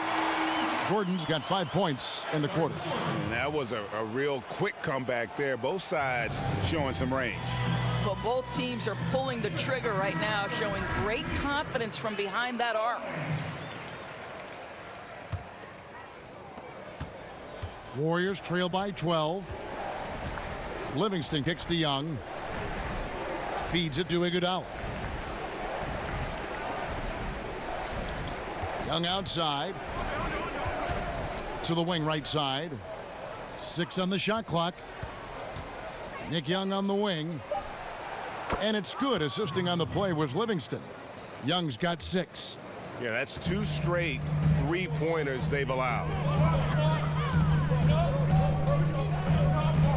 Gordon's got 5 points in the quarter. And that was a real quick comeback there. Both sides showing some range. Well, both teams are pulling the trigger right now, showing great confidence from behind that arc. Warriors trail by 12. Livingston kicks to Young. Feeds it to Iguodala. Young outside. To the wing right side. 6 on the shot clock. Nick Young on the wing. And it's good. Assisting on the play was Livingston. Young's got 6. Yeah, that's 2 straight three-pointers they've allowed.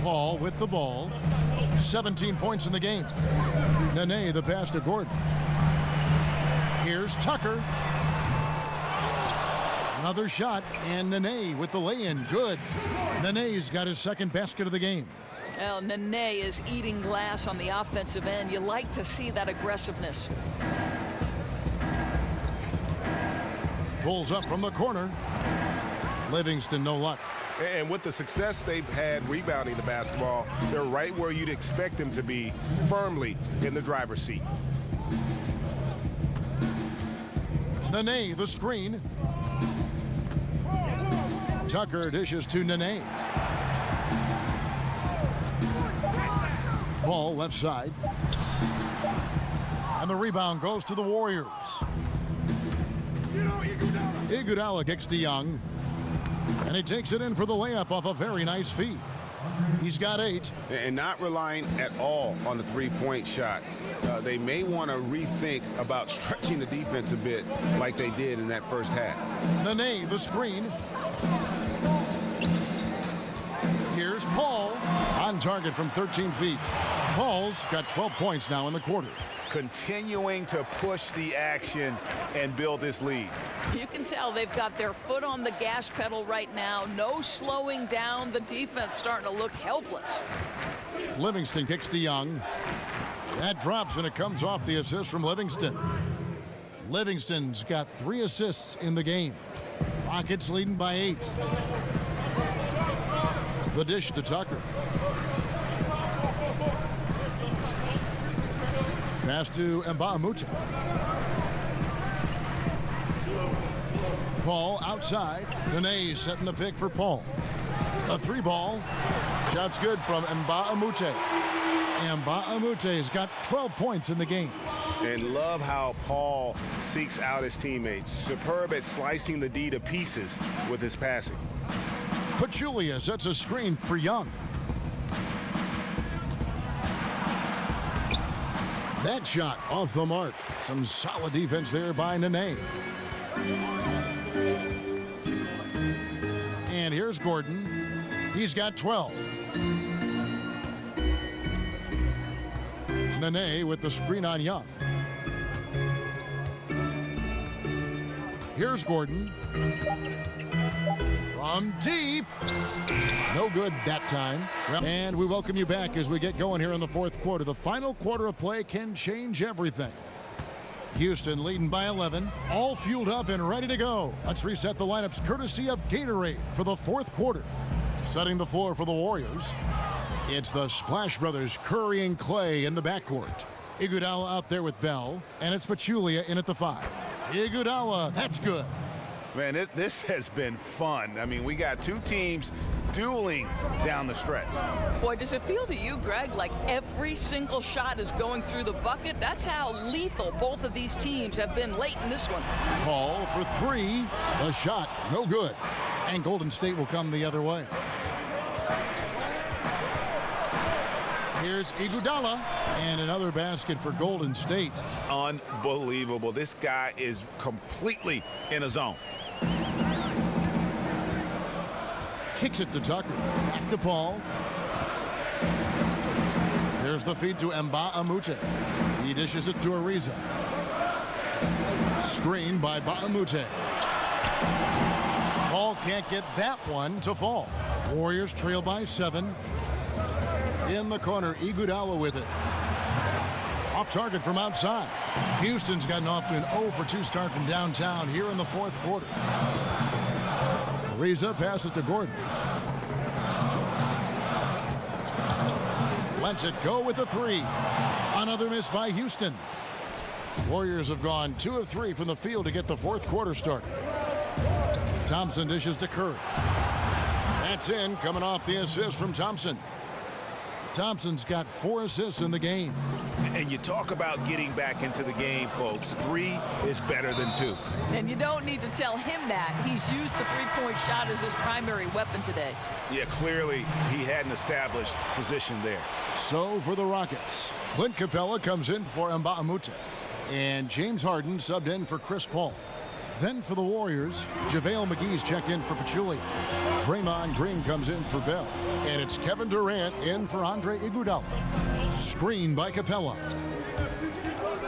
Paul with the ball. 17 points in the game. Nene the pass to Gordon. Here's Tucker. Another shot, and Nene with the lay-in. Good. Nene's got his second basket of the game. Well, Nene is eating glass on the offensive end. You like to see that aggressiveness. Pulls up from the corner. Livingston, no luck. And with the success they've had rebounding the basketball, they're right where you'd expect them to be, firmly in the driver's seat. Nene, the screen. Tucker dishes to Nene. Ball left side. And the rebound goes to the Warriors. Iguodala kicks to Young. And he takes it in for the layup off a very nice feed. He's got 8. And not relying at all on the three-point shot. They may want to rethink about stretching the defense a bit like they did in that first half. Nene, the screen. Here's Paul on target from 13 feet. Paul's got 12 points now in the quarter. Continuing to push the action and build this lead. You can tell they've got their foot on the gas pedal right now. No slowing down. The defense starting to look helpless. Livingston kicks to Young. That drops, and it comes off the assist from Livingston. Livingston's got 3 assists in the game. Rockets leading by 8. The dish to Tucker. Pass to Mbamute. Paul outside. Nene setting the pick for Paul. A 3-ball. Shot's good from Mbamute. Mbamute's got 12 points in the game. And love how Paul seeks out his teammates. Superb at slicing the D to pieces with his passing. Pachulia sets a screen for Young. That shot off the mark. Some solid defense there by Nene. And here's Gordon. He's got 12. Nene with the screen on Young. Here's Gordon. From deep. No good that time. And we welcome you back as we get going here in the fourth quarter. The final quarter of play can change everything. Houston leading by 11, all fueled up and ready to go. Let's reset the lineups courtesy of Gatorade for the fourth quarter. Setting the floor for the Warriors. It's the Splash Brothers, Curry and Klay in the backcourt. Iguodala out there with Bell, and it's Pachulia in at the 5. Iguodala, that's good. Man, this has been fun. I mean, we got 2 teams dueling down the stretch. Boy, does it feel to you, Greg, like every single shot is going through the bucket? That's how lethal both of these teams have been late in this one. Paul for 3. The shot, no good. And Golden State will come the other way. Here's Iguodala. And another basket for Golden State. Unbelievable. This guy is completely in a zone. Kicks it to Tucker. Back to Paul. There's the feed to Mbamute. He dishes it to Ariza. Screen by Mbamute. Paul can't get that one to fall. Warriors trail by 7. In the corner, Iguodala with it. Off target from outside. Houston's gotten off to an 0 for 2 start from downtown here in the fourth quarter. Ariza passes to Gordon. Lets it go with a 3. Another miss by Houston. Warriors have gone 2 of 3 from the field to get the fourth quarter started. Thompson dishes to Curry. That's in, coming off the assist from Thompson. Thompson's got 4 assists in the game. And you talk about getting back into the game, folks. 3 is better than 2. And you don't need to tell him that. He's used the three-point shot as his primary weapon today. Yeah, clearly he had an established position there. So for the Rockets, Clint Capella comes in for Mbamute. And James Harden subbed in for Chris Paul. Then for the Warriors, JaVale McGee's checked in for Pachulia. Draymond Green comes in for Bell. And it's Kevin Durant in for Andre Iguodala. Screen by Capella.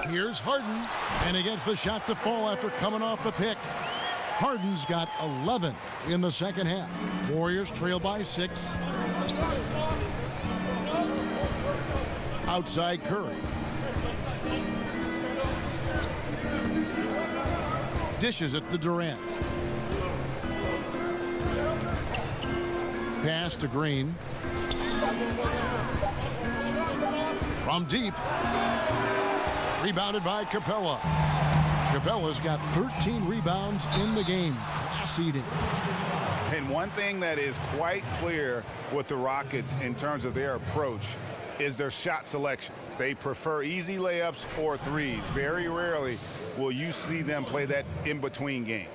Here's Harden. And against the shot to fall after coming off the pick. Harden's got 11 in the second half. Warriors trail by 6. Outside Curry. Dishes it to Durant. Pass to Green. From deep. Rebounded by Capella. Capella's got 13 rebounds in the game. Class eating. And one thing that is quite clear with the Rockets in terms of their approach is their shot selection. They prefer easy layups or threes. Very rarely will you see them play that in-between game.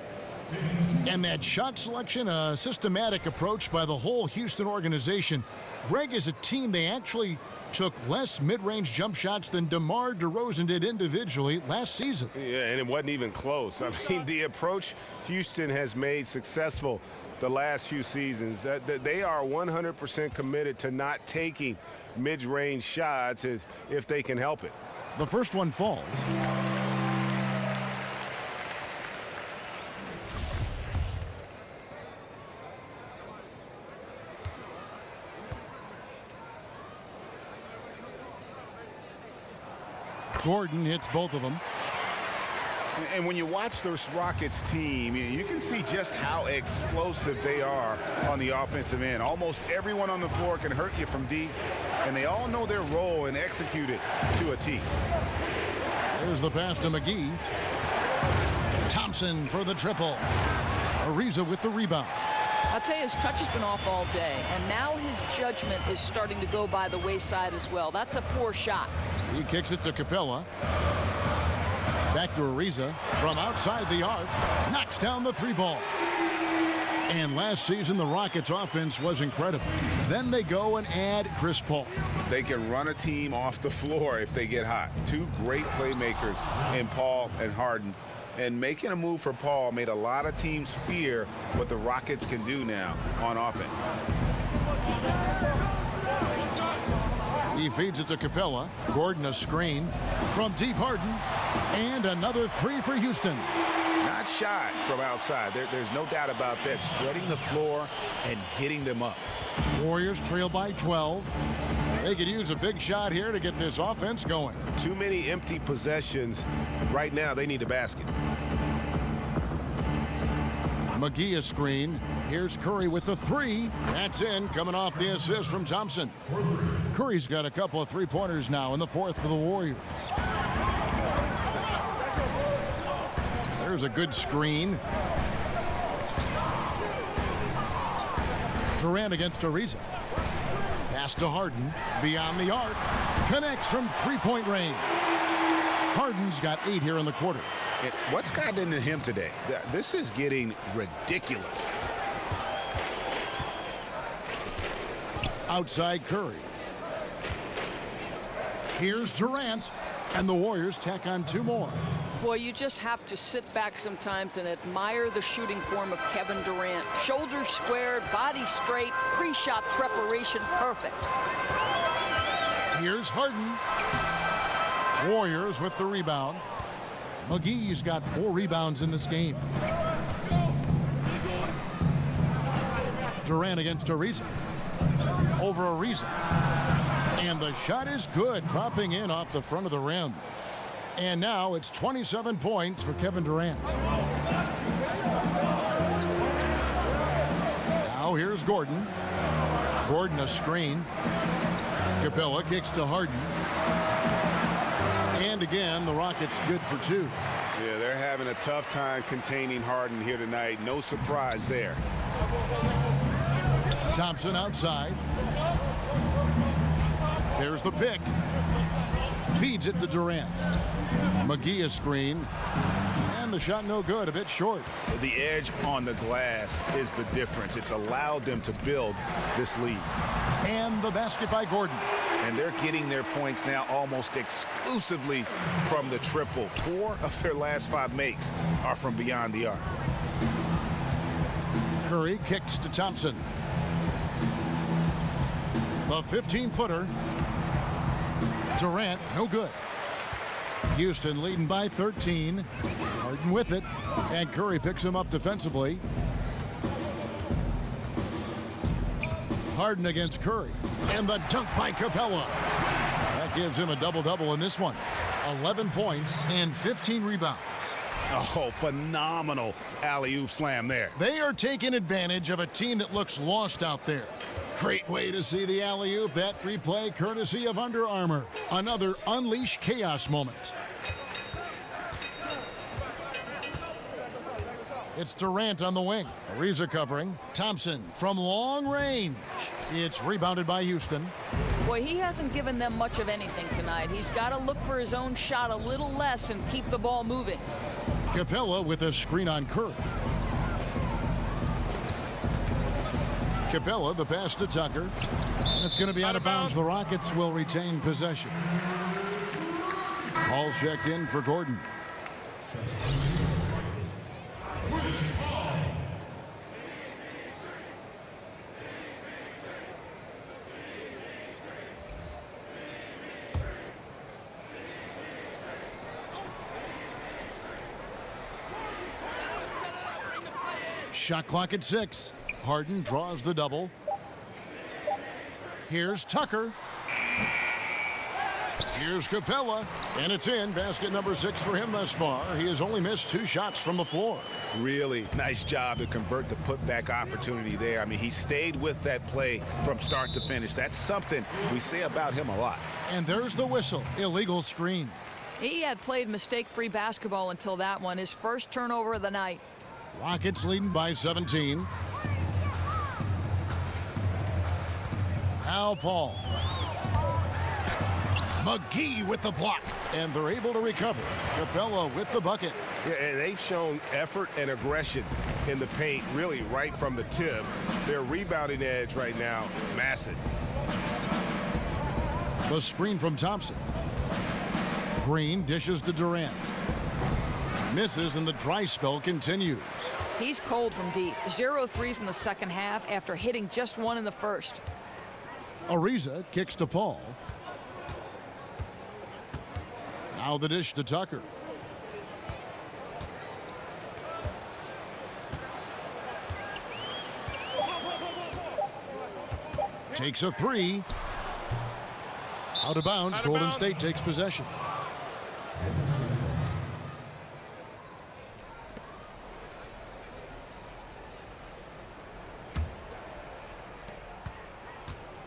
And that shot selection, a systematic approach by the whole Houston organization. Greg, is a team, they actually took less mid-range jump shots than DeMar DeRozan did individually last season. Yeah, and it wasn't even close. I mean, the approach Houston has made successful the last few seasons, they are 100% committed to not taking mid-range shots if they can help it. The first one falls. Gordon hits both of them. And when you watch this Rockets team, you can see just how explosive they are on the offensive end. Almost everyone on the floor can hurt you from deep, and they all know their role and execute it to a T. There's the pass to McGee. Thompson for the triple. Ariza with the rebound. I'll tell you, his touch has been off all day, and now his judgment is starting to go by the wayside as well. That's a poor shot. He kicks it to Capella. Back to Ariza from outside the arc. Knocks down the 3-ball. And last season, the Rockets' offense was incredible. Then they go and add Chris Paul. They can run a team off the floor if they get hot. 2 great playmakers in Paul and Harden. And making a move for Paul made a lot of teams fear what the Rockets can do now on offense. He feeds it to Capella. Gordon a screen from deep. Harden. And another 3 for Houston. Not shy from outside. There's no doubt about that. Spreading the floor and getting them up. Warriors trail by 12. They could use a big shot here to get this offense going. Too many empty possessions. Right now, they need a basket. McGee a screen. Here's Curry with the 3. That's in, coming off the assist from Thompson. Curry's got a couple of 3-pointers now in the 4th for the Warriors. There's a good screen. Durant against Ariza. Pass to Harden. Beyond the arc. Connects from 3-point range. Harden's got 8 here in the quarter. What's gotten into him today? This is getting ridiculous. Outside Curry. Here's Durant. And the Warriors tack on 2 more. Boy, you just have to sit back sometimes and admire the shooting form of Kevin Durant. Shoulders squared, body straight, pre-shot preparation perfect. Here's Harden. Warriors with the rebound. McGee's got 4 rebounds in this game. Durant against Ariza. Over Ariza. And the shot is good, dropping in off the front of the rim. And now it's 27 points for Kevin Durant. Now here's Gordon. Gordon a screen. Capella kicks to Harden. And again, the Rockets good for 2. Yeah, they're having a tough time containing Harden here tonight. No surprise there. Thompson outside. There's the pick. Feeds it to Durant. McGee a screen. And the shot no good, a bit short. The edge on the glass is the difference. It's allowed them to build this lead. And the basket by Gordon. And they're getting their points now almost exclusively from the triple. 4 of their last 5 makes are from beyond the arc. Curry kicks to Thompson. The 15-footer. Durant, no good. Houston leading by 13. Harden with it. And Curry picks him up defensively. Harden against Curry. And the dunk by Capella. That gives him a double-double in this one. 11 points and 15 rebounds. Oh, phenomenal alley-oop slam there. They are taking advantage of a team that looks lost out there. Great way to see the alley-oop. That replay courtesy of Under Armour. Another Unleash Chaos moment. It's Durant on the wing. Ariza covering. Thompson from long range. It's rebounded by Houston. Boy, he hasn't given them much of anything tonight. He's got to look for his own shot a little less and keep the ball moving. Capella with a screen on Curry. Capella, the pass to Tucker. And it's going to be out of bounds. The Rockets will retain possession. Paul's checked in for Gordon. Shot clock at 6. Harden draws the double. Here's Tucker. Here's Capella. And it's in. Basket number 6 for him thus far. He has only missed 2 shots from the floor. Really nice job to convert the putback opportunity there. I mean, he stayed with that play from start to finish. That's something we say about him a lot. And there's the whistle. Illegal screen. He had played mistake-free basketball until that one. His first turnover of the night. Rockets leading by 17. Al Paul. McGee with the block. And they're able to recover. Capella with the bucket. Yeah, and they've shown effort and aggression in the paint, really right from the tip. Their rebounding edge right now, massive. The screen from Thompson. Green dishes to Durant. Misses, and the dry spell continues. He's cold from deep. 0 threes in the second half after hitting just 1 in the first. Ariza kicks to Paul. Now the dish to Tucker. Takes a 3. Out of bounds. Golden State takes possession.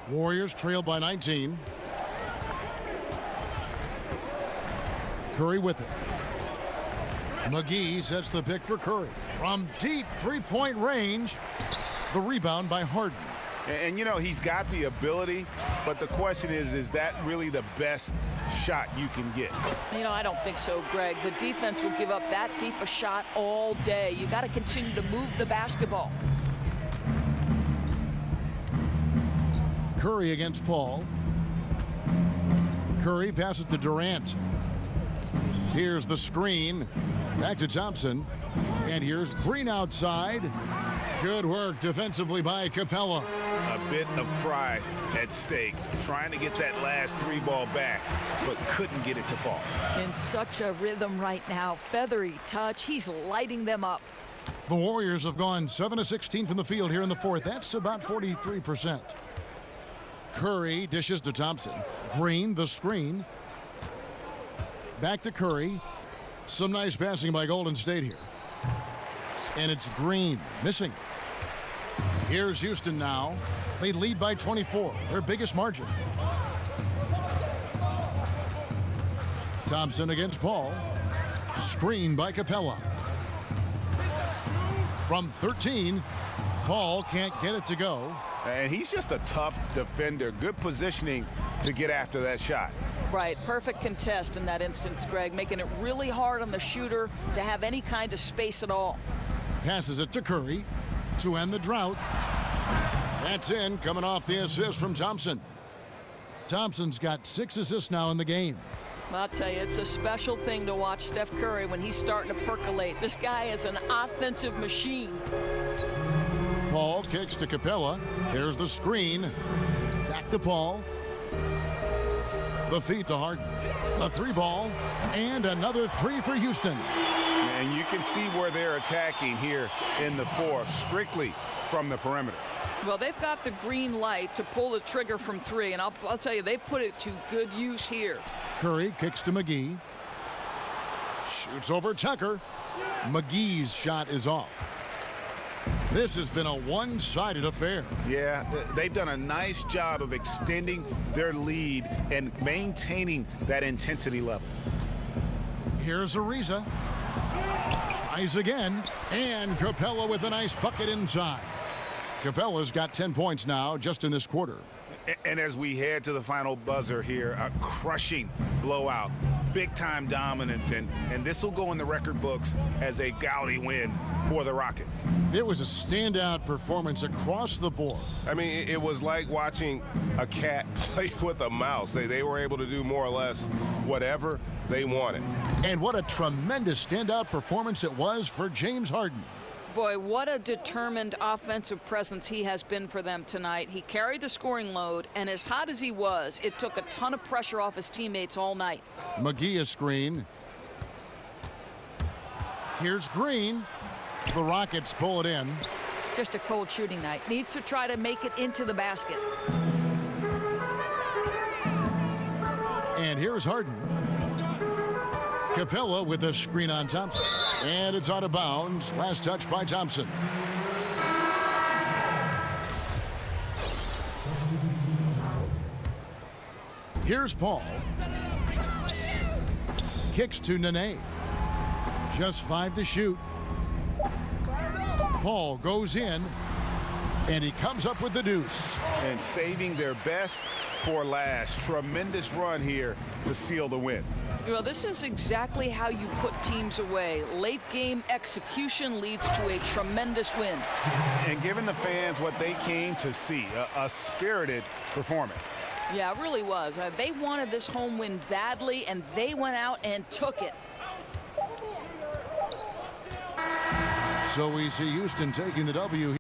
Warriors trail by 19. Curry with it. McGee sets the pick for Curry. From deep three-point range, the rebound by Harden. And you know, he's got the ability, but the question is that really the best shot you can get? You know, I don't think so, Greg. The defense will give up that deep a shot all day. You got to continue to move the basketball. Curry against Paul. Curry passes to Durant. Here's the screen. Back to Thompson. And here's Green outside. Good work defensively by Capella. A bit of pride at stake, trying to get that last 3 ball back, but couldn't get it to fall. In such a rhythm right now. Feathery touch. He's lighting them up. The Warriors have gone 7 of 16 from the field here in the fourth. That's about 43%. Curry dishes to Thompson. Green, the screen. Back to Curry. Some nice passing by Golden State here. And it's Green missing. Here's Houston now. They lead by 24, their biggest margin. Thompson against Paul. Screen by Capella. From 13, Paul can't get it to go. And he's just a tough defender. Good positioning to get after that shot. Right, perfect contest in that instance, Greg, making it really hard on the shooter to have any kind of space at all. Passes it to Curry to end the drought. That's in, coming off the assist from Thompson. Thompson's got 6 assists now in the game. I'll tell you, it's a special thing to watch Steph Curry when he's starting to percolate. This guy is an offensive machine. Paul kicks to Capella. There's the screen. Back to Paul. The feed to Harden. A 3-ball. And another 3 for Houston. And you can see where they're attacking here in the fourth, strictly from the perimeter. Well, they've got the green light to pull the trigger from 3, and I'll tell you, they've put it to good use here. Curry kicks to McGee. Shoots over Tucker. McGee's shot is off. This has been a one-sided affair. Yeah, they've done a nice job of extending their lead and maintaining that intensity level. Here's Ariza. Tries again. And Capella with a nice bucket inside. Capella's got 10 points now just in this quarter. And as we head to the final buzzer here, a crushing blowout, big-time dominance, and this will go in the record books as a gaudy win for the Rockets. It was a standout performance across the board. I mean, it was like watching a cat play with a mouse. They were able to do more or less whatever they wanted. And what a tremendous standout performance it was for James Harden. Boy, what a determined offensive presence he has been for them tonight. He carried the scoring load, and as hot as he was, it took a ton of pressure off his teammates all night. McGee a screen. Here's Green. The Rockets pull it in. Just a cold shooting night. Needs to try to make it into the basket. And here's Harden. Capella with a screen on Thompson. And it's out of bounds. Last touch by Thompson. Here's Paul. Kicks to Nene. Just 5 to shoot. Paul goes in, and he comes up with the deuce. And saving their best for last. Tremendous run here to seal the win. Well, this is exactly how you put teams away. Late game execution leads to a tremendous win. And giving the fans what they came to see, a spirited performance. Yeah, it really was. They wanted this home win badly, and they went out and took it. So we see Houston taking the W here.